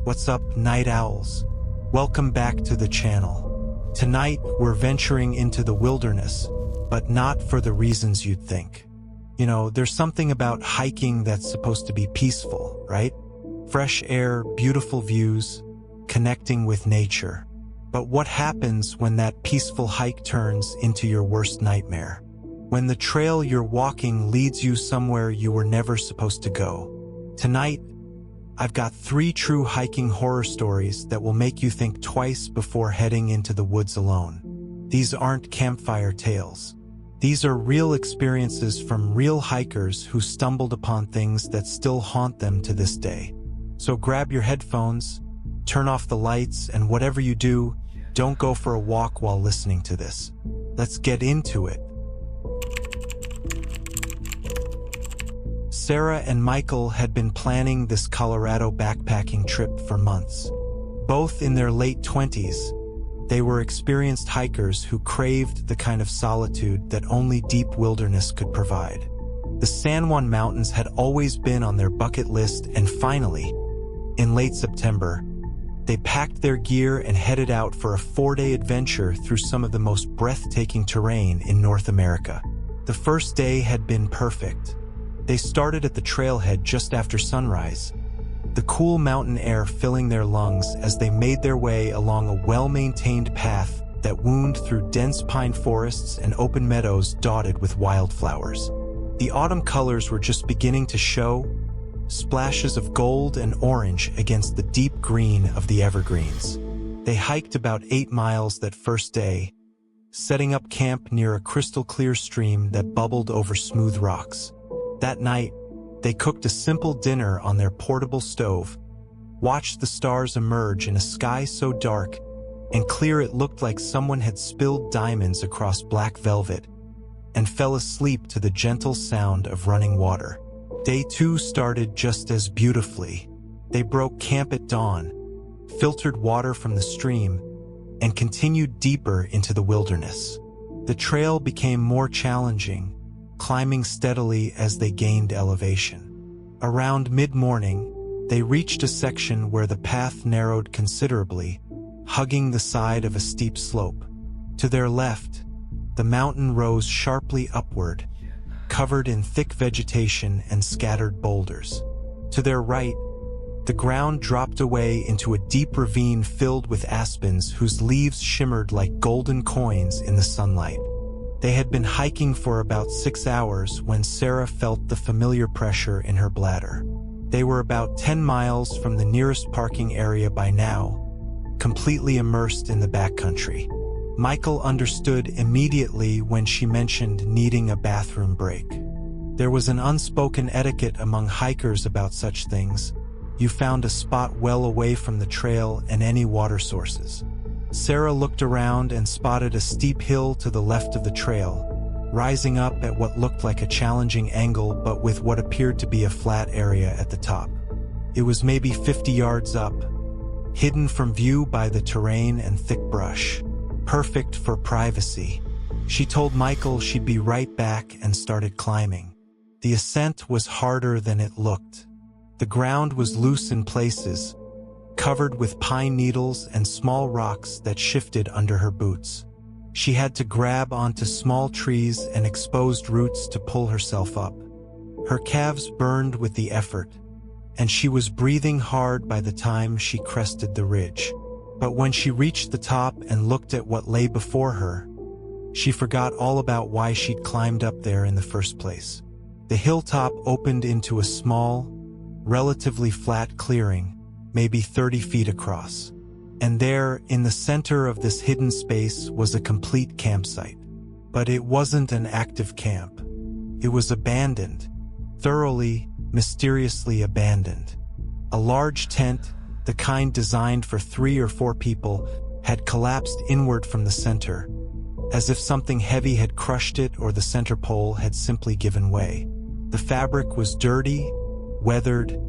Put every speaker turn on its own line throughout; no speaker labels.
What's up, night owls? Welcome back to the channel. Tonight, we're venturing into the wilderness, but not for the reasons you'd think. You know, there's something about hiking that's supposed to be peaceful, right? Fresh air, beautiful views, connecting with nature. But what happens when that peaceful hike turns into your worst nightmare? When the trail you're walking leads you somewhere you were never supposed to go. Tonight, I've got 3 true hiking horror stories that will make you think twice before heading into the woods alone. These aren't campfire tales. These are real experiences from real hikers who stumbled upon things that still haunt them to this day. So grab your headphones, turn off the lights, and whatever you do, don't go for a walk while listening to this. Let's get into it. Sarah and Michael had been planning this Colorado backpacking trip for months. Both in their late 20s, they were experienced hikers who craved the kind of solitude that only deep wilderness could provide. The San Juan Mountains had always been on their bucket list, and finally, in late September, they packed their gear and headed out for a 4-day adventure through some of the most breathtaking terrain in North America. The first day had been perfect. They started at the trailhead just after sunrise, the cool mountain air filling their lungs as they made their way along a well-maintained path that wound through dense pine forests and open meadows dotted with wildflowers. The autumn colors were just beginning to show, splashes of gold and orange against the deep green of the evergreens. They hiked about 8 miles that first day, setting up camp near a crystal-clear stream that bubbled over smooth rocks. That night, they cooked a simple dinner on their portable stove, watched the stars emerge in a sky so dark and clear it looked like someone had spilled diamonds across black velvet, and fell asleep to the gentle sound of running water. Day 2 started just as beautifully. They broke camp at dawn, filtered water from the stream, and continued deeper into the wilderness. The trail became more challenging, climbing steadily as they gained elevation. Around mid-morning, they reached a section where the path narrowed considerably, hugging the side of a steep slope. To their left, the mountain rose sharply upward, covered in thick vegetation and scattered boulders. To their right, the ground dropped away into a deep ravine filled with aspens whose leaves shimmered like golden coins in the sunlight. They had been hiking for about 6 hours when Sarah felt the familiar pressure in her bladder. They were about 10 miles from the nearest parking area by now, completely immersed in the backcountry. Michael understood immediately when she mentioned needing a bathroom break. There was an unspoken etiquette among hikers about such things. You found a spot well away from the trail and any water sources. Sarah looked around and spotted a steep hill to the left of the trail, rising up at what looked like a challenging angle but with what appeared to be a flat area at the top. It was maybe 50 yards up, hidden from view by the terrain and thick brush. Perfect for privacy. She told Michael she'd be right back and started climbing. The ascent was harder than it looked. The ground was loose in places, covered with pine needles and small rocks that shifted under her boots. She had to grab onto small trees and exposed roots to pull herself up. Her calves burned with the effort, and she was breathing hard by the time she crested the ridge. But when she reached the top and looked at what lay before her, she forgot all about why she'd climbed up there in the first place. The hilltop opened into a small, relatively flat clearing, maybe 30 feet across. And there, in the center of this hidden space, was a complete campsite. But it wasn't an active camp. It was abandoned, thoroughly, mysteriously abandoned. A large tent, the kind designed for 3 or 4 people, had collapsed inward from the center, as if something heavy had crushed it or the center pole had simply given way. The fabric was dirty, weathered,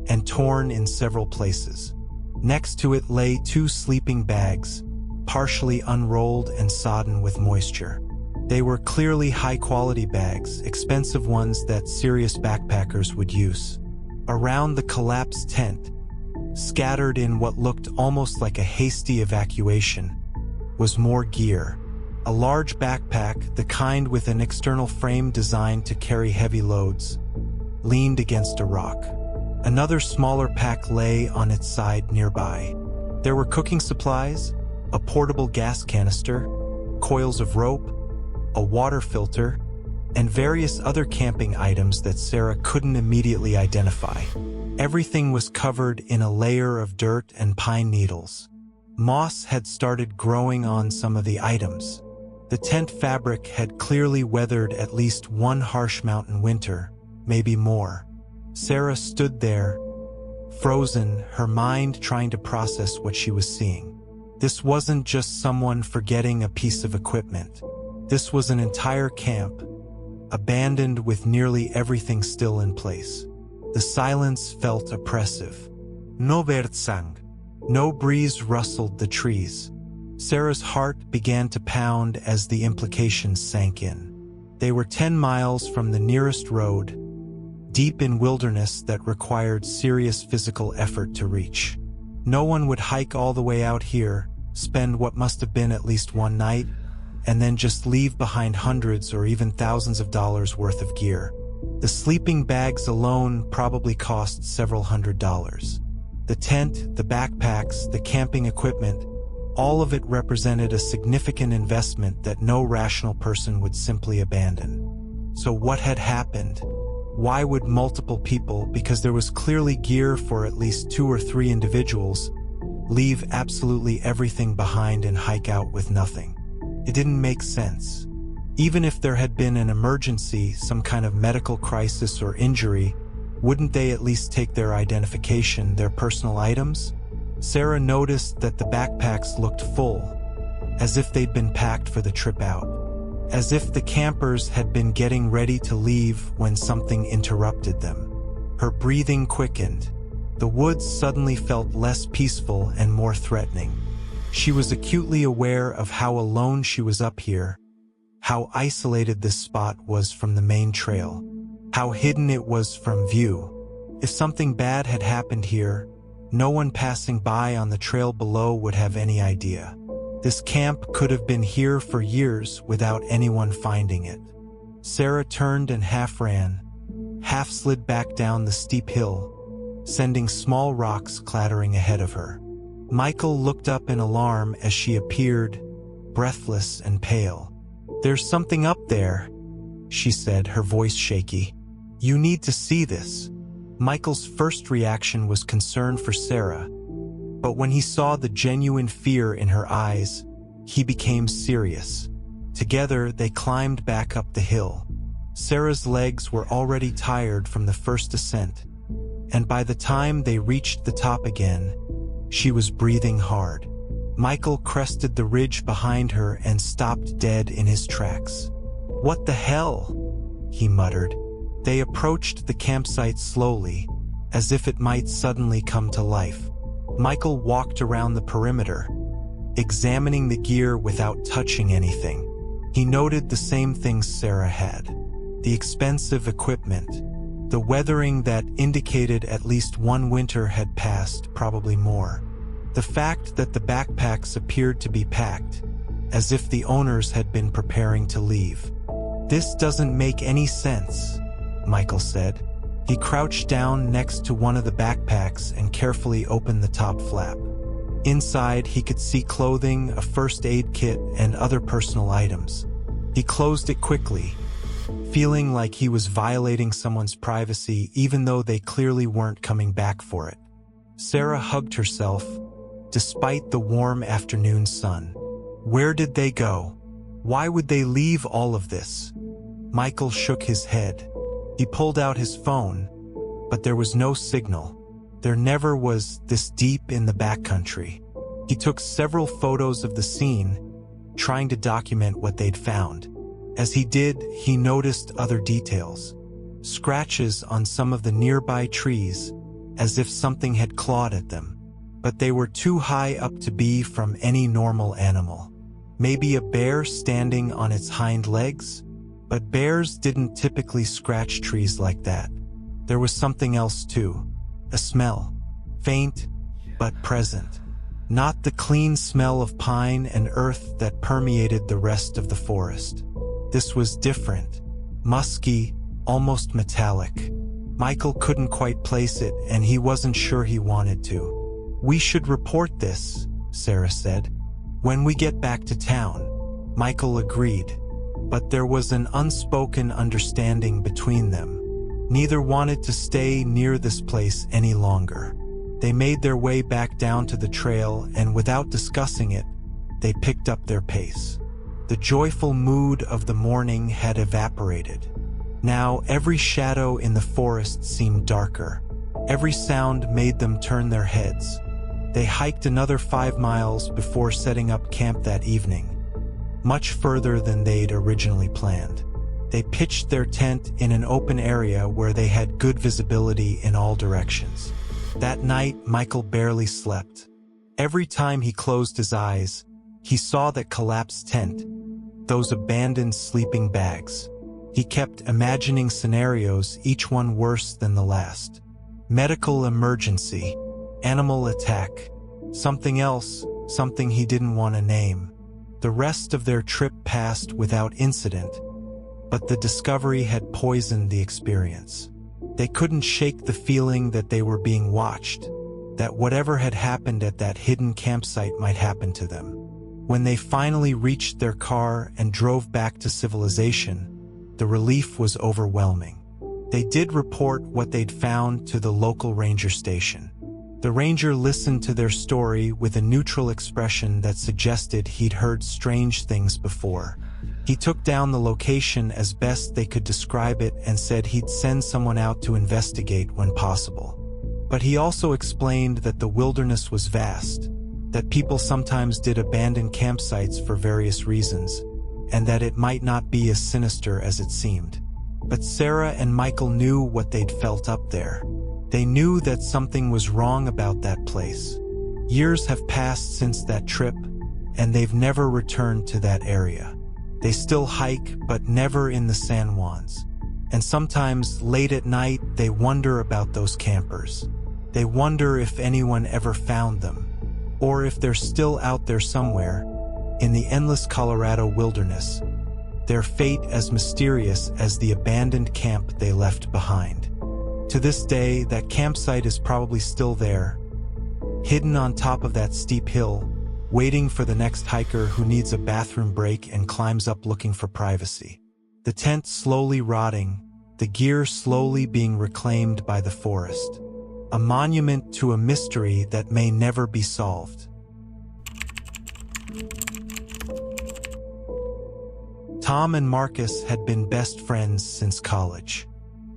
and torn in several places. Next to it lay 2 sleeping bags, partially unrolled and sodden with moisture. They were clearly high-quality bags, expensive ones that serious backpackers would use. Around the collapsed tent, Scattered in what looked almost like a hasty evacuation was more gear. A large backpack, the kind with an external frame designed to carry heavy loads, leaned against a rock. Another smaller pack lay on its side nearby. There were cooking supplies, a portable gas canister, coils of rope, a water filter, and various other camping items that Sarah couldn't immediately identify. Everything was covered in a layer of dirt and pine needles. Moss had started growing on some of the items. The tent fabric had clearly weathered at least one harsh mountain winter, maybe more. Sarah stood there, frozen, her mind trying to process what she was seeing. This wasn't just someone forgetting a piece of equipment. This was an entire camp, abandoned with nearly everything still in place. The silence felt oppressive. No birdsang. No breeze rustled the trees. Sarah's heart began to pound as the implications sank in. They were 10 miles from the nearest road, deep in wilderness that required serious physical effort to reach. No one would hike all the way out here, spend what must have been at least one night, and then just leave behind hundreds or even thousands of dollars worth of gear. The sleeping bags alone probably cost several $100s. The tent, the backpacks, the camping equipment, all of it represented a significant investment that no rational person would simply abandon. So what had happened? Why would multiple people, because there was clearly gear for at least 2 or 3 individuals, leave absolutely everything behind and hike out with nothing? It didn't make sense. Even if there had been an emergency, some kind of medical crisis or injury, wouldn't they at least take their identification, their personal items? Sarah noticed that the backpacks looked full, as if they'd been packed for the trip out, as if the campers had been getting ready to leave when something interrupted them. Her breathing quickened. The woods suddenly felt less peaceful and more threatening. She was acutely aware of how alone she was up here, how isolated this spot was from the main trail, how hidden it was from view. If something bad had happened here, no one passing by on the trail below would have any idea. This camp could have been here for years without anyone finding it. Sarah turned and half ran, half slid back down the steep hill, sending small rocks clattering ahead of her. Michael looked up in alarm as she appeared, breathless and pale. "There's something up there," she said, her voice shaky. "You need to see this." Michael's first reaction was concern for Sarah, but when he saw the genuine fear in her eyes, he became serious. Together, they climbed back up the hill. Sarah's legs were already tired from the first ascent, and by the time they reached the top again, she was breathing hard. Michael crested the ridge behind her and stopped dead in his tracks. "What the hell?" he muttered. They approached the campsite slowly, as if it might suddenly come to life. Michael walked around the perimeter, examining the gear without touching anything. He noted the same things Sarah had: the expensive equipment, the weathering that indicated at least one winter had passed, probably more. The fact that the backpacks appeared to be packed, as if the owners had been preparing to leave. "This doesn't make any sense," Michael said. He crouched down next to one of the backpacks and carefully opened the top flap. Inside, he could see clothing, a first aid kit, and other personal items. He closed it quickly, feeling like he was violating someone's privacy even though they clearly weren't coming back for it. Sarah hugged herself, despite the warm afternoon sun. Where did they go? Why would they leave all of this? Michael shook his head. He pulled out his phone, but there was no signal. There never was this deep in the backcountry. He took several photos of the scene, trying to document what they'd found. As he did, he noticed other details. Scratches on some of the nearby trees, as if something had clawed at them. But they were too high up to be from any normal animal. Maybe a bear standing on its hind legs? But bears didn't typically scratch trees like that. There was something else too. A smell. Faint, but present. Not the clean smell of pine and earth that permeated the rest of the forest. This was different. Musky, almost metallic. Michael couldn't quite place it, and he wasn't sure he wanted to. "We should report this," Sarah said. "When we get back to town." Michael agreed. But there was an unspoken understanding between them. Neither wanted to stay near this place any longer. They made their way back down to the trail, and without discussing it, they picked up their pace. The joyful mood of the morning had evaporated. Now every shadow in the forest seemed darker. Every sound made them turn their heads. They hiked another 5 miles before setting up camp that evening, much further than they'd originally planned. They pitched their tent in an open area where they had good visibility in all directions. That night, Michael barely slept. Every time he closed his eyes, he saw that collapsed tent, those abandoned sleeping bags. He kept imagining scenarios, each one worse than the last. Medical emergency, animal attack, something else, something he didn't want to name. The rest of their trip passed without incident, but the discovery had poisoned the experience. They couldn't shake the feeling that they were being watched, that whatever had happened at that hidden campsite might happen to them. When they finally reached their car and drove back to civilization, the relief was overwhelming. They did report what they'd found to the local ranger station. The ranger listened to their story with a neutral expression that suggested he'd heard strange things before. He took down the location as best they could describe it and said he'd send someone out to investigate when possible. But he also explained that the wilderness was vast, that people sometimes did abandon campsites for various reasons, and that it might not be as sinister as it seemed. But Sarah and Michael knew what they'd felt up there. They knew that something was wrong about that place. Years have passed since that trip, and they've never returned to that area. They still hike, but never in the San Juans. And sometimes, late at night, they wonder about those campers. They wonder if anyone ever found them, or if they're still out there somewhere, in the endless Colorado wilderness, their fate as mysterious as the abandoned camp they left behind. To this day, that campsite is probably still there, hidden on top of that steep hill, waiting for the next hiker who needs a bathroom break and climbs up looking for privacy. The tent slowly rotting, the gear slowly being reclaimed by the forest. A monument to a mystery that may never be solved. Tom and Marcus had been best friends since college.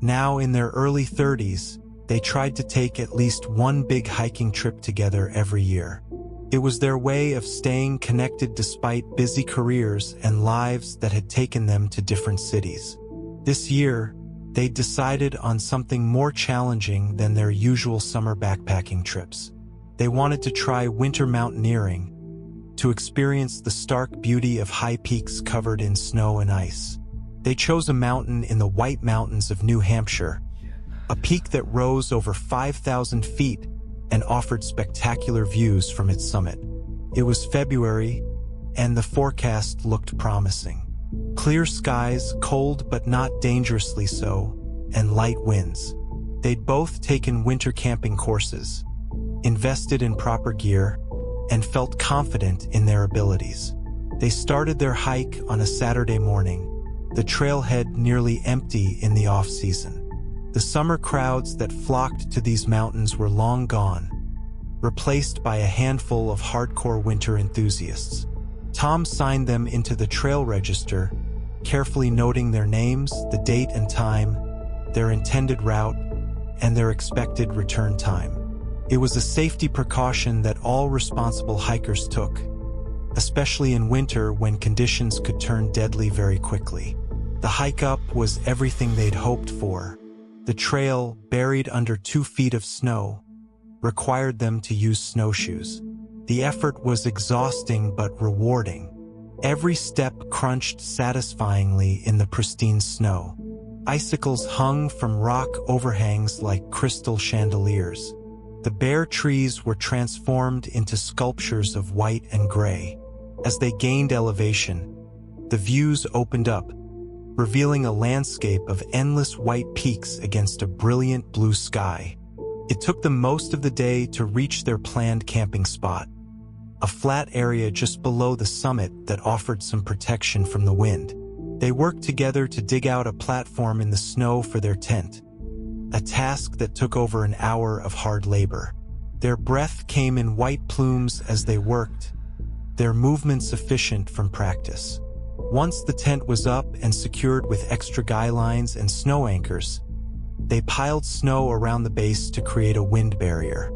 Now in their early 30s, they tried to take at least one big hiking trip together every year. It was their way of staying connected despite busy careers and lives that had taken them to different cities. This year, they decided on something more challenging than their usual summer backpacking trips. They wanted to try winter mountaineering, to experience the stark beauty of high peaks covered in snow and ice. They chose a mountain in the White Mountains of New Hampshire, a peak that rose over 5,000 feet and offered spectacular views from its summit. It was February, and the forecast looked promising. Clear skies, cold but not dangerously so, and light winds. They'd both taken winter camping courses, invested in proper gear, and felt confident in their abilities. They started their hike on a Saturday morning, the trailhead nearly empty in the off-season. The summer crowds that flocked to these mountains were long gone, replaced by a handful of hardcore winter enthusiasts. Tom signed them into the trail register, carefully noting their names, the date and time, their intended route, and their expected return time. It was a safety precaution that all responsible hikers took, especially in winter when conditions could turn deadly very quickly. The hike up was everything they'd hoped for. The trail, buried under 2 feet of snow, required them to use snowshoes. The effort was exhausting but rewarding. Every step crunched satisfyingly in the pristine snow. Icicles hung from rock overhangs like crystal chandeliers. The bare trees were transformed into sculptures of white and gray. As they gained elevation, the views opened up, revealing a landscape of endless white peaks against a brilliant blue sky. It took them most of the day to reach their planned camping spot, a flat area just below the summit that offered some protection from the wind. They worked together to dig out a platform in the snow for their tent, a task that took over an hour of hard labor. Their breath came in white plumes as they worked, their movements efficient from practice. Once the tent was up and secured with extra guy lines and snow anchors, they piled snow around the base to create a wind barrier.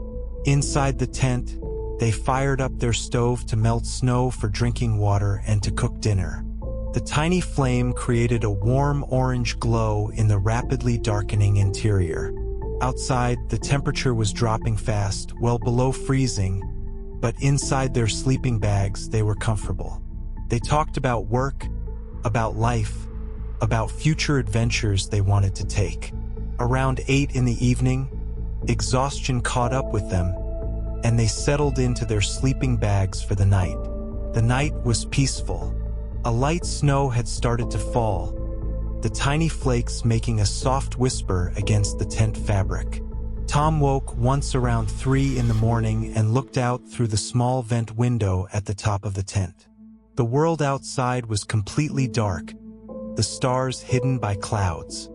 Inside the tent, they fired up their stove to melt snow for drinking water and to cook dinner. The tiny flame created a warm orange glow in the rapidly darkening interior. Outside, the temperature was dropping fast, well below freezing, but inside their sleeping bags, they were comfortable. They talked about work, about life, about future adventures they wanted to take. Around 8 in the evening, exhaustion caught up with them, and they settled into their sleeping bags for the night. The night was peaceful. A light snow had started to fall, the tiny flakes making a soft whisper against the tent fabric. Tom woke once around 3 in the morning and looked out through the small vent window at the top of the tent. The world outside was completely dark, the stars hidden by clouds.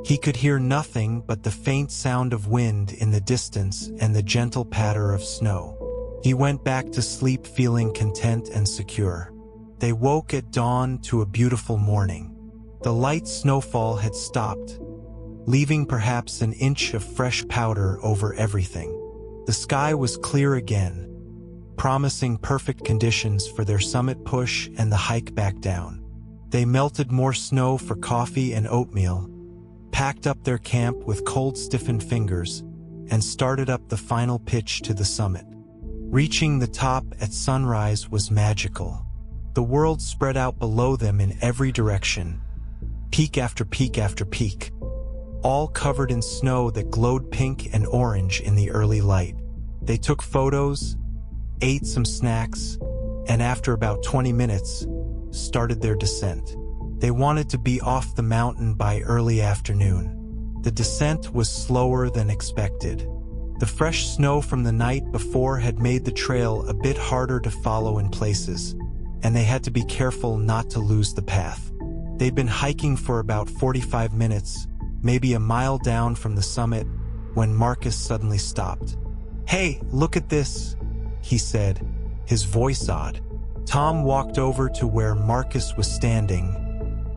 He could hear nothing but the faint sound of wind in the distance and the gentle patter of snow. He went back to sleep feeling content and secure. They woke at dawn to a beautiful morning. The light snowfall had stopped, leaving perhaps an inch of fresh powder over everything. The sky was clear again, promising perfect conditions for their summit push and the hike back down. They melted more snow for coffee and oatmeal, packed up their camp with cold stiffened fingers, and started up the final pitch to the summit. Reaching the top at sunrise was magical. The world spread out below them in every direction, peak after peak after peak, all covered in snow that glowed pink and orange in the early light. They took photos, ate some snacks, and after about 20 minutes, started their descent. They wanted to be off the mountain by early afternoon. The descent was slower than expected. The fresh snow from the night before had made the trail a bit harder to follow in places, and they had to be careful not to lose the path. They'd been hiking for about 45 minutes, maybe a mile down from the summit, when Marcus suddenly stopped. "Hey, look at this," he said, his voice odd. Tom walked over to where Marcus was standing,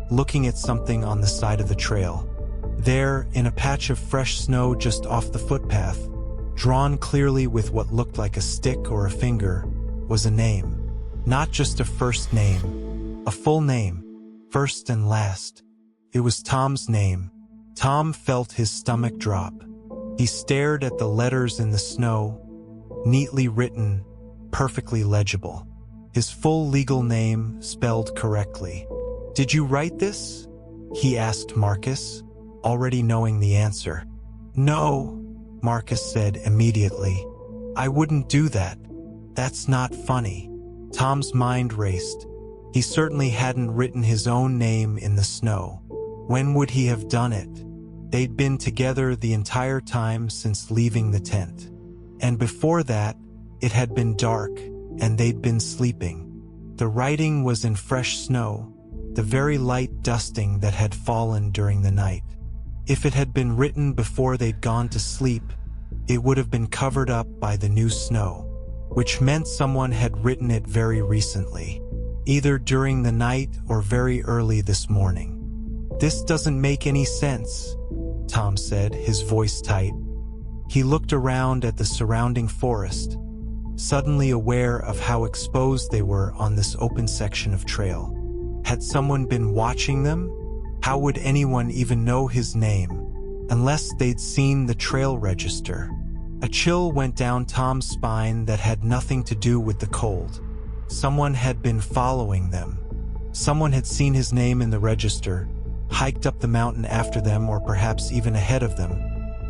looking at something on the side of the trail. There, in a patch of fresh snow just off the footpath, drawn clearly with what looked like a stick or a finger, was a name. Not just a first name, a full name, first and last. It was Tom's name. Tom felt his stomach drop. He stared at the letters in the snow, neatly written, perfectly legible. His full legal name spelled correctly. "Did you write this?" he asked Marcus, already knowing the answer. "No," Marcus said immediately. "I wouldn't do that. That's not funny." Tom's mind raced. He certainly hadn't written his own name in the snow. When would he have done it? They'd been together the entire time since leaving the tent. And before that, it had been dark, and they'd been sleeping. The writing was in fresh snow, the very light dusting that had fallen during the night. If it had been written before they'd gone to sleep, it would have been covered up by the new snow, which meant someone had written it very recently, either during the night or very early this morning. "This doesn't make any sense," Tom said, his voice tight. He looked around at the surrounding forest, suddenly aware of how exposed they were on this open section of trail. Had someone been watching them? How would anyone even know his name, unless they'd seen the trail register? A chill went down Tom's spine that had nothing to do with the cold. Someone had been following them. Someone had seen his name in the register, hiked up the mountain after them or perhaps even ahead of them,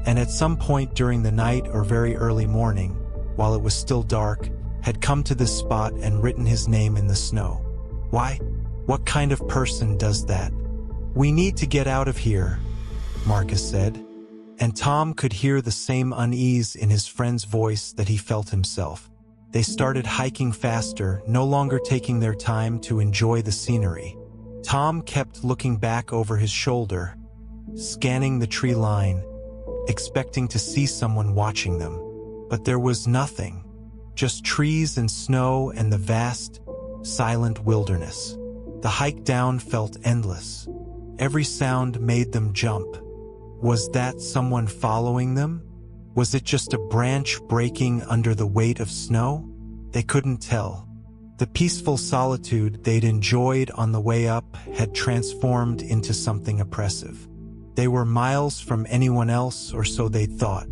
and at some point during the night or very early morning, while it was still dark, had come to this spot and written his name in the snow. Why? What kind of person does that? "We need to get out of here," Marcus said, and Tom could hear the same unease in his friend's voice that he felt himself. They started hiking faster, no longer taking their time to enjoy the scenery. Tom kept looking back over his shoulder, scanning the tree line, expecting to see someone watching them. But there was nothing, just trees and snow and the vast, silent wilderness. The hike down felt endless. Every sound made them jump. Was that someone following them? Was it just a branch breaking under the weight of snow? They couldn't tell. The peaceful solitude they'd enjoyed on the way up had transformed into something oppressive. They were miles from anyone else, or so they thought.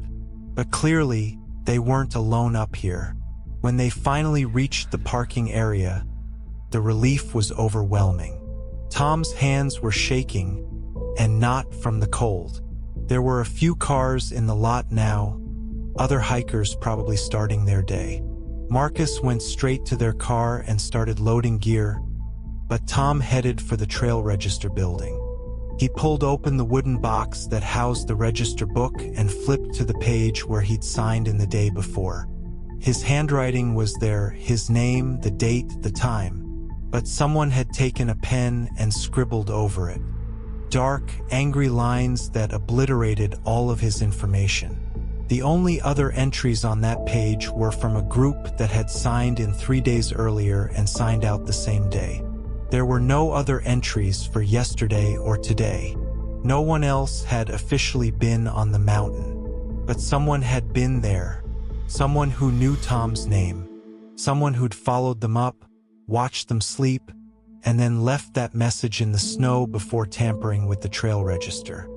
But clearly, they weren't alone up here. When they finally reached the parking area, the relief was overwhelming. Tom's hands were shaking, and not from the cold. There were a few cars in the lot now, other hikers probably starting their day. Marcus went straight to their car and started loading gear, but Tom headed for the trail register building. He pulled open the wooden box that housed the register book and flipped to the page where he'd signed in the day before. His handwriting was there, his name, the date, the time, but someone had taken a pen and scribbled over it. Dark, angry lines that obliterated all of his information. The only other entries on that page were from a group that had signed in 3 days earlier and signed out the same day. There were no other entries for yesterday or today. No one else had officially been on the mountain, but someone had been there. Someone who knew Tom's name. Someone who'd followed them up, watched them sleep, and then left that message in the snow before tampering with the trail register.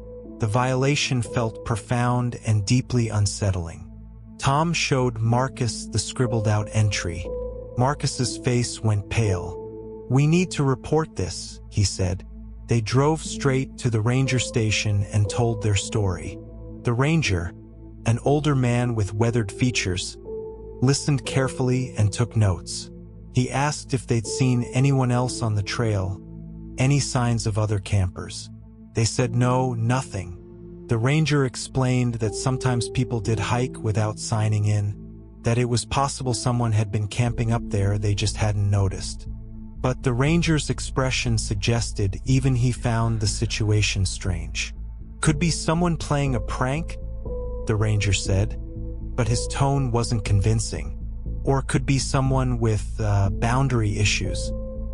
The violation felt profound and deeply unsettling. Tom showed Marcus the scribbled-out entry. Marcus's face went pale. "We need to report this," he said. They drove straight to the ranger station and told their story. The ranger, an older man with weathered features, listened carefully and took notes. He asked if they'd seen anyone else on the trail, any signs of other campers. They said no, nothing. The ranger explained that sometimes people did hike without signing in, that it was possible someone had been camping up there, they just hadn't noticed. But the ranger's expression suggested even he found the situation strange. "Could be someone playing a prank," the ranger said, but his tone wasn't convincing. "Or could be someone with boundary issues.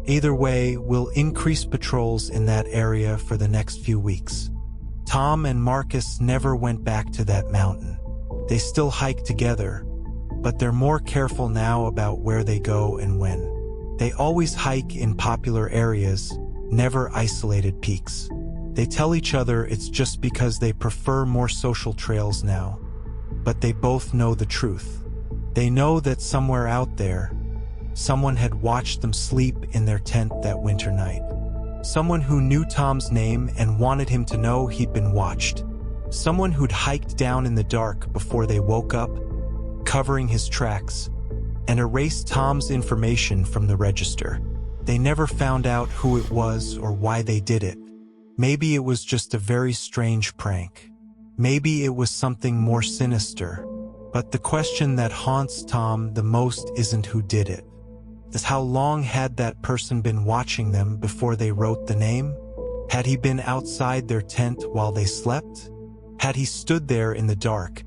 Either way, we'll increase patrols in that area for the next few weeks." Tom and Marcus never went back to that mountain. They still hike together, but they're more careful now about where they go and when. They always hike in popular areas, never isolated peaks. They tell each other it's just because they prefer more social trails now, but they both know the truth. They know that somewhere out there, someone had watched them sleep in their tent that winter night. Someone who knew Tom's name and wanted him to know he'd been watched. Someone who'd hiked down in the dark before they woke up, covering his tracks, and erased Tom's information from the register. They never found out who it was or why they did it. Maybe it was just a very strange prank. Maybe it was something more sinister. But the question that haunts Tom the most isn't who did it. It's how long had that person been watching them before they wrote the name? Had he been outside their tent while they slept? Had he stood there in the dark,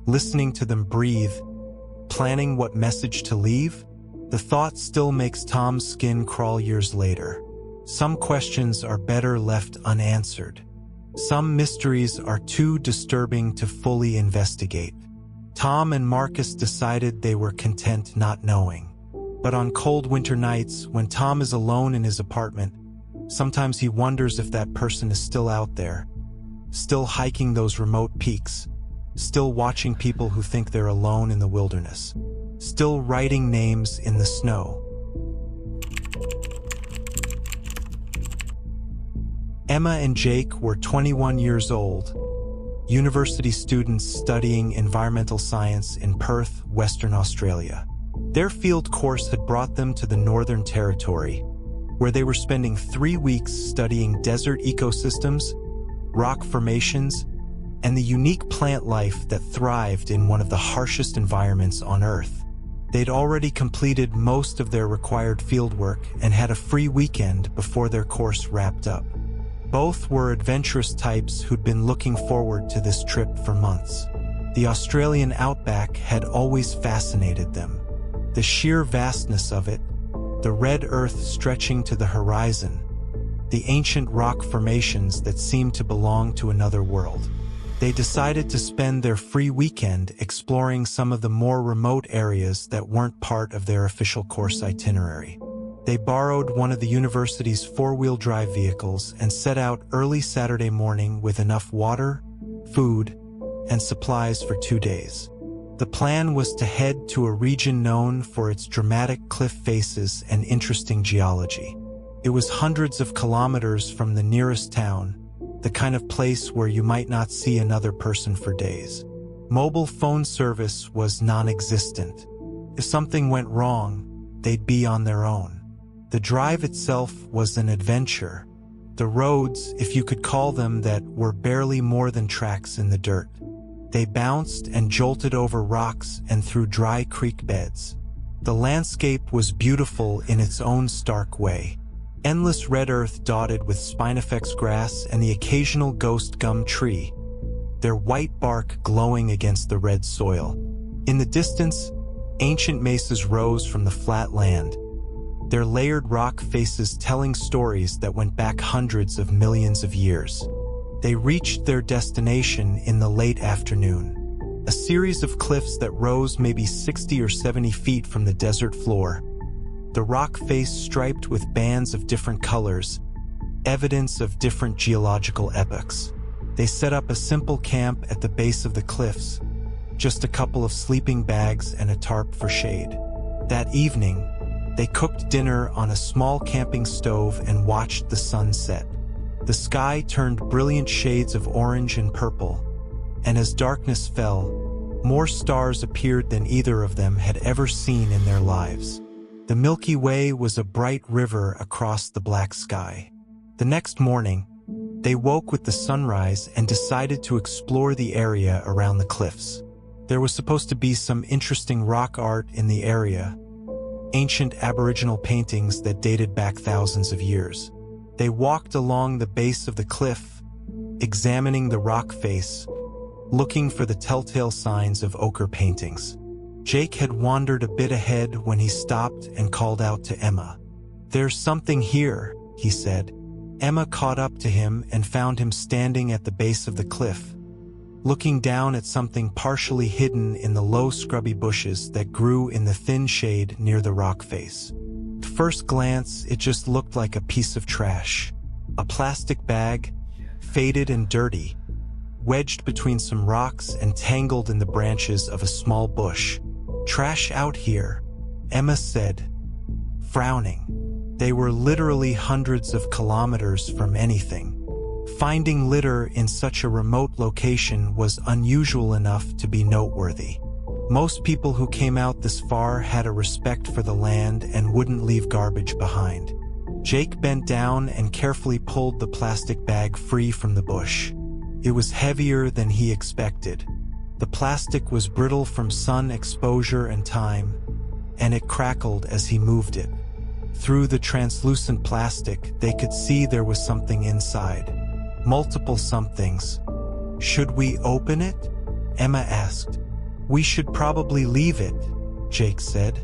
listening to them breathe, planning what message to leave? The thought still makes Tom's skin crawl years later. Some questions are better left unanswered. Some mysteries are too disturbing to fully investigate. Tom and Marcus decided they were content not knowing. But on cold winter nights, when Tom is alone in his apartment, sometimes he wonders if that person is still out there, still hiking those remote peaks, still watching people who think they're alone in the wilderness, still writing names in the snow. Emma and Jake were 21 years old, university students studying environmental science in Perth, Western Australia. Their field course had brought them to the Northern Territory, where they were spending 3 weeks studying desert ecosystems, rock formations, and the unique plant life that thrived in one of the harshest environments on Earth. They'd already completed most of their required fieldwork and had a free weekend before their course wrapped up. Both were adventurous types who'd been looking forward to this trip for months. The Australian outback had always fascinated them. The sheer vastness of it, the red earth stretching to the horizon, the ancient rock formations that seemed to belong to another world. They decided to spend their free weekend exploring some of the more remote areas that weren't part of their official course itinerary. They borrowed one of the university's four-wheel drive vehicles and set out early Saturday morning with enough water, food, and supplies for 2 days. The plan was to head to a region known for its dramatic cliff faces and interesting geology. It was hundreds of kilometers from the nearest town, the kind of place where you might not see another person for days. Mobile phone service was non-existent. If something went wrong, they'd be on their own. The drive itself was an adventure. The roads, if you could call them that, were barely more than tracks in the dirt. They bounced and jolted over rocks and through dry creek beds. The landscape was beautiful in its own stark way. Endless red earth dotted with spinifex grass and the occasional ghost gum tree, their white bark glowing against the red soil. In the distance, ancient mesas rose from the flat land, their layered rock faces telling stories that went back hundreds of millions of years. They reached their destination in the late afternoon. A series of cliffs that rose maybe 60 or 70 feet from the desert floor, the rock face striped with bands of different colors, evidence of different geological epochs. They set up a simple camp at the base of the cliffs, just a couple of sleeping bags and a tarp for shade. That evening, they cooked dinner on a small camping stove and watched the sun set. The sky turned brilliant shades of orange and purple, and as darkness fell, more stars appeared than either of them had ever seen in their lives. The Milky Way was a bright river across the black sky. The next morning, they woke with the sunrise and decided to explore the area around the cliffs. There was supposed to be some interesting rock art in the area, ancient Aboriginal paintings that dated back thousands of years. They walked along the base of the cliff, examining the rock face, looking for the telltale signs of ochre paintings. Jake had wandered a bit ahead when he stopped and called out to Emma. "There's something here," he said. Emma caught up to him and found him standing at the base of the cliff, looking down at something partially hidden in the low scrubby bushes that grew in the thin shade near the rock face. At first glance, it just looked like a piece of trash. A plastic bag, faded and dirty, wedged between some rocks and tangled in the branches of a small bush. "Trash out here," Emma said, frowning. They were literally hundreds of kilometers from anything. Finding litter in such a remote location was unusual enough to be noteworthy. Most people who came out this far had a respect for the land and wouldn't leave garbage behind. Jake bent down and carefully pulled the plastic bag free from the bush. It was heavier than he expected. The plastic was brittle from sun exposure and time, and it crackled as he moved it. Through the translucent plastic, they could see there was something inside. Multiple somethings. "Should we open it?" Emma asked. "We should probably leave it," Jake said,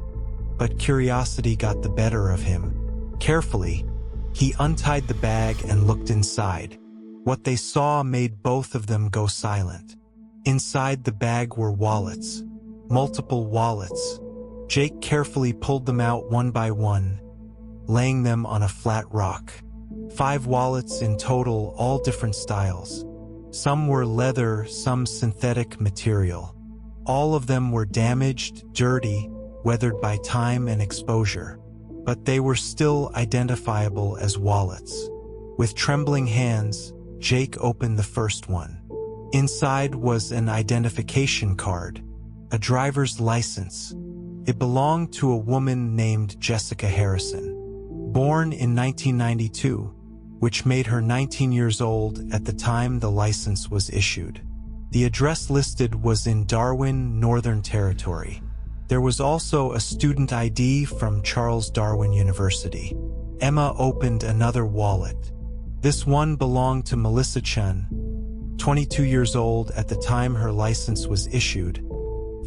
but curiosity got the better of him. Carefully, he untied the bag and looked inside. What they saw made both of them go silent. Inside the bag were wallets, multiple wallets. Jake carefully pulled them out one by one, laying them on a flat rock. 5 wallets in total, all different styles. Some were leather, some synthetic material. All of them were damaged, dirty, weathered by time and exposure. But they were still identifiable as wallets. With trembling hands, Jake opened the first one. Inside was an identification card, a driver's license. It belonged to a woman named Jessica Harrison, born in 1992, which made her 19 years old at the time the license was issued. The address listed was in Darwin, Northern Territory. There was also a student ID from Charles Darwin University. Emma opened another wallet. This one belonged to Melissa Chen, 22 years old at the time her license was issued,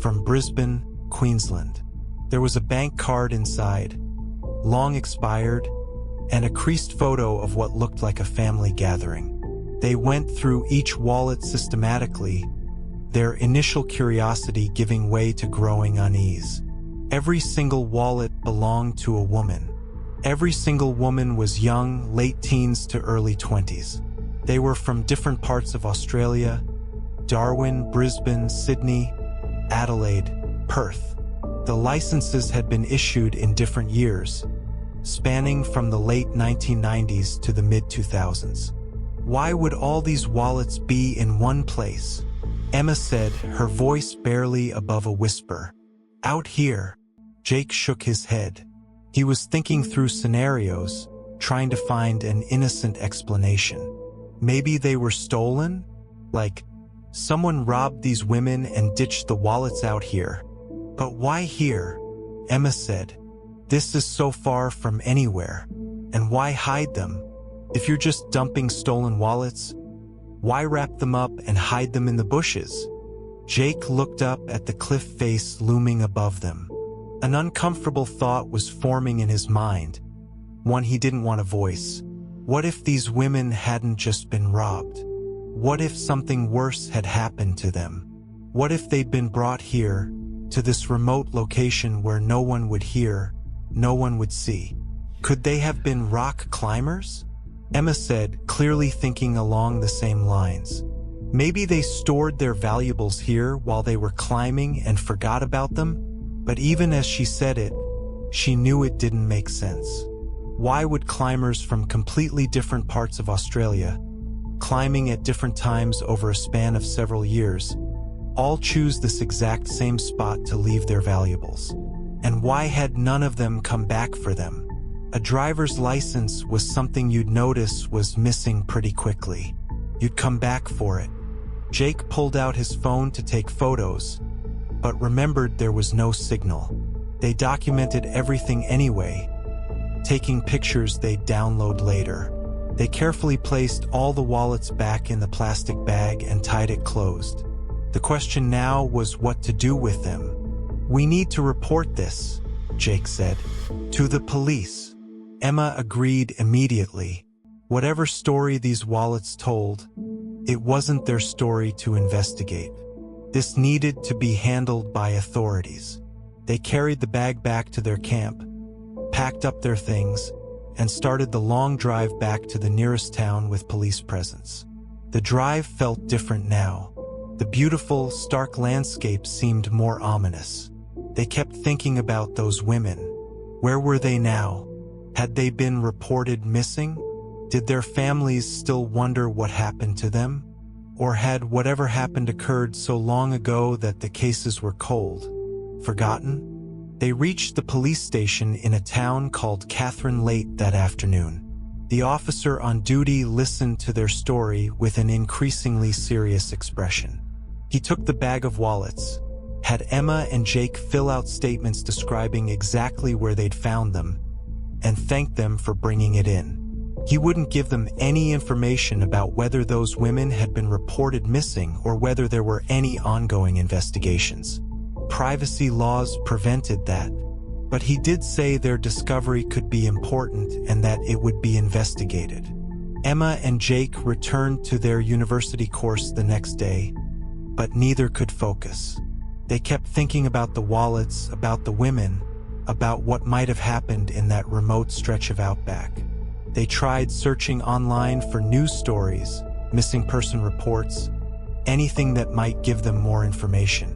from Brisbane, Queensland. There was a bank card inside, long expired, and a creased photo of what looked like a family gathering. They went through each wallet systematically, their initial curiosity giving way to growing unease. Every single wallet belonged to a woman. Every single woman was young, late teens to early 20s. They were from different parts of Australia: Darwin, Brisbane, Sydney, Adelaide, Perth. The licenses had been issued in different years, spanning from the late 1990s to the mid-2000s. Why would all these wallets be in one place? Emma said, her voice barely above a whisper. Out here. Jake shook his head. He was thinking through scenarios, trying to find an innocent explanation. Maybe they were stolen? Like, someone robbed these women and ditched the wallets out here. But why here? Emma said. This is so far from anywhere. And why hide them? If you're just dumping stolen wallets, why wrap them up and hide them in the bushes? Jake looked up at the cliff face looming above them. An uncomfortable thought was forming in his mind, one he didn't want to voice. What if these women hadn't just been robbed? What if something worse had happened to them? What if they'd been brought here, to this remote location where no one would hear, no one would see? Could they have been rock climbers? Emma said, clearly thinking along the same lines. Maybe they stored their valuables here while they were climbing and forgot about them? But even as she said it, she knew it didn't make sense. Why would climbers from completely different parts of Australia, climbing at different times over a span of several years, all choose this exact same spot to leave their valuables? And why had none of them come back for them? A driver's license was something you'd notice was missing pretty quickly. You'd come back for it. Jake pulled out his phone to take photos, but remembered there was no signal. They documented everything anyway, taking pictures they'd download later. They carefully placed all the wallets back in the plastic bag and tied it closed. The question now was what to do with them. We need to report this, Jake said. To the police. Emma agreed immediately. Whatever story these wallets told, it wasn't their story to investigate. This needed to be handled by authorities. They carried the bag back to their camp, packed up their things, and started the long drive back to the nearest town with police presence. The drive felt different now. The beautiful, stark landscape seemed more ominous. They kept thinking about those women. Where were they now? Had they been reported missing? Did their families still wonder what happened to them? Or had whatever happened occurred so long ago that the cases were cold, forgotten? They reached the police station in a town called Catherine late that afternoon. The officer on duty listened to their story with an increasingly serious expression. He took the bag of wallets, had Emma and Jake fill out statements describing exactly where they'd found them, and thanked them for bringing it in. He wouldn't give them any information about whether those women had been reported missing or whether there were any ongoing investigations. Privacy laws prevented that, but he did say their discovery could be important and that it would be investigated. Emma and Jake returned to their university course the next day, but neither could focus. They kept thinking about the wallets, about the women, about what might have happened in that remote stretch of outback. They tried searching online for news stories, missing person reports, anything that might give them more information.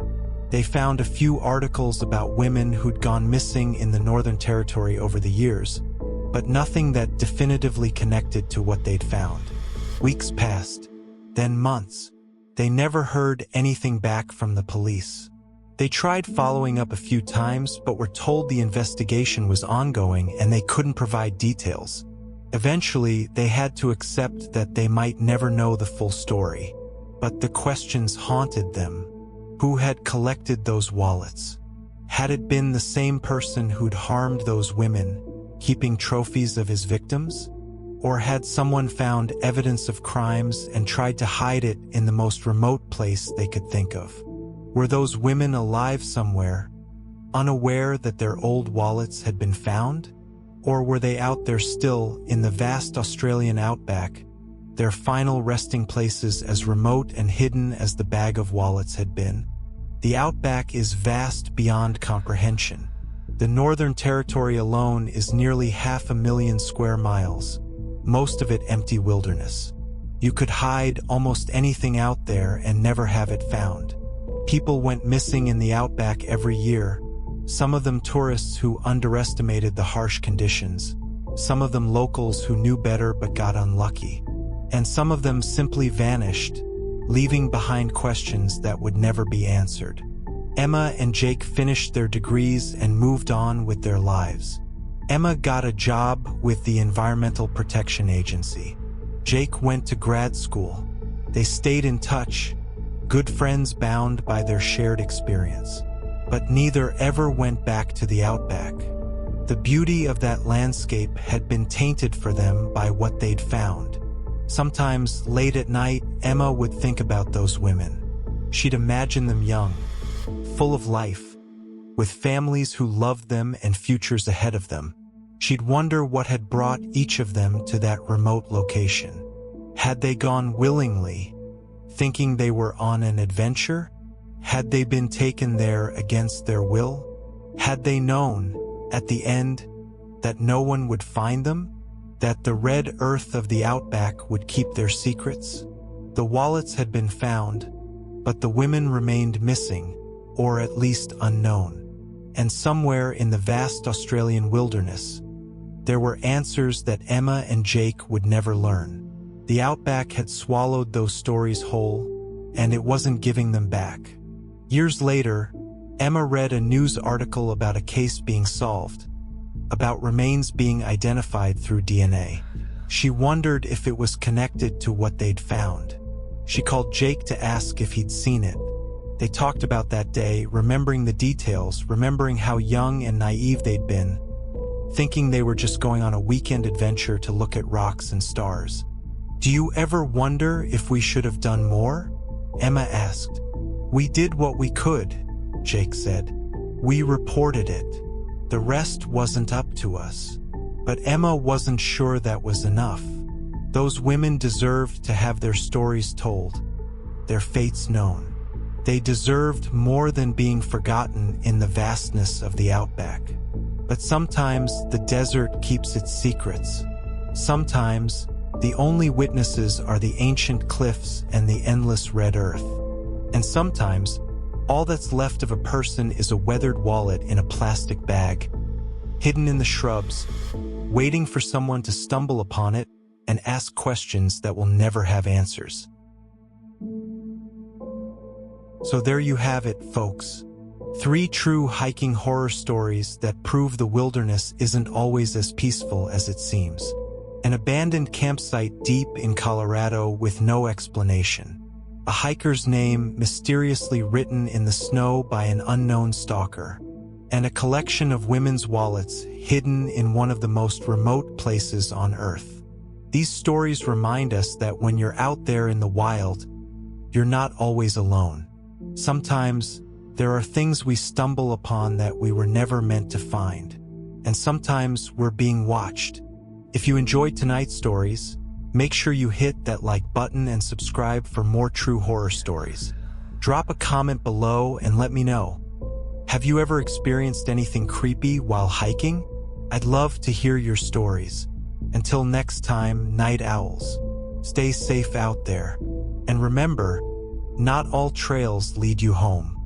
They found a few articles about women who'd gone missing in the Northern Territory over the years, but nothing that definitively connected to what they'd found. Weeks passed, then months. They never heard anything back from the police. They tried following up a few times, but were told the investigation was ongoing and they couldn't provide details. Eventually, they had to accept that they might never know the full story. But the questions haunted them. Who had collected those wallets? Had it been the same person who'd harmed those women, keeping trophies of his victims? Or had someone found evidence of crimes and tried to hide it in the most remote place they could think of? Were those women alive somewhere, unaware that their old wallets had been found? Or were they out there still in the vast Australian outback, their final resting places as remote and hidden as the bag of wallets had been? The outback is vast beyond comprehension. The Northern Territory alone is nearly 500,000 square miles, most of it empty wilderness. You could hide almost anything out there and never have it found. People went missing in the outback every year, some of them tourists who underestimated the harsh conditions, some of them locals who knew better but got unlucky, and some of them simply vanished, leaving behind questions that would never be answered. Emma and Jake finished their degrees and moved on with their lives. Emma got a job with the Environmental Protection Agency. Jake went to grad school. They stayed in touch, good friends bound by their shared experience. But neither ever went back to the outback. The beauty of that landscape had been tainted for them by what they'd found. Sometimes, late at night, Emma would think about those women. She'd imagine them young, full of life, with families who loved them and futures ahead of them. She'd wonder what had brought each of them to that remote location. Had they gone willingly, thinking they were on an adventure? Had they been taken there against their will? Had they known, at the end, that no one would find them? That the red earth of the outback would keep their secrets? The wallets had been found, but the women remained missing, or at least unknown. And somewhere in the vast Australian wilderness, there were answers that Emma and Jake would never learn. The outback had swallowed those stories whole, and it wasn't giving them back. Years later, Emma read a news article about a case being solved, about remains being identified through DNA. She wondered if it was connected to what they'd found. She called Jake to ask if he'd seen it. They talked about that day, remembering the details, remembering how young and naive they'd been, thinking they were just going on a weekend adventure to look at rocks and stars. "Do you ever wonder if we should have done more?" Emma asked. "We did what we could," Jake said. "We reported it. The rest wasn't up to us." But Emma wasn't sure that was enough. Those women deserved to have their stories told, their fates known. They deserved more than being forgotten in the vastness of the outback. But sometimes the desert keeps its secrets. Sometimes the only witnesses are the ancient cliffs and the endless red earth. And sometimes, all that's left of a person is a weathered wallet in a plastic bag, hidden in the shrubs, waiting for someone to stumble upon it and ask questions that will never have answers. So there you have it, folks. 3 true hiking horror stories that prove the wilderness isn't always as peaceful as it seems. An abandoned campsite deep in Colorado with no explanation. A hiker's name mysteriously written in the snow by an unknown stalker. And a collection of women's wallets hidden in one of the most remote places on Earth. These stories remind us that when you're out there in the wild, you're not always alone. Sometimes, there are things we stumble upon that we were never meant to find. And sometimes we're being watched. If you enjoyed tonight's stories, make sure you hit that like button and subscribe for more true horror stories. Drop a comment below and let me know. Have you ever experienced anything creepy while hiking? I'd love to hear your stories. Until next time, night owls, stay safe out there. And remember, not all trails lead you home.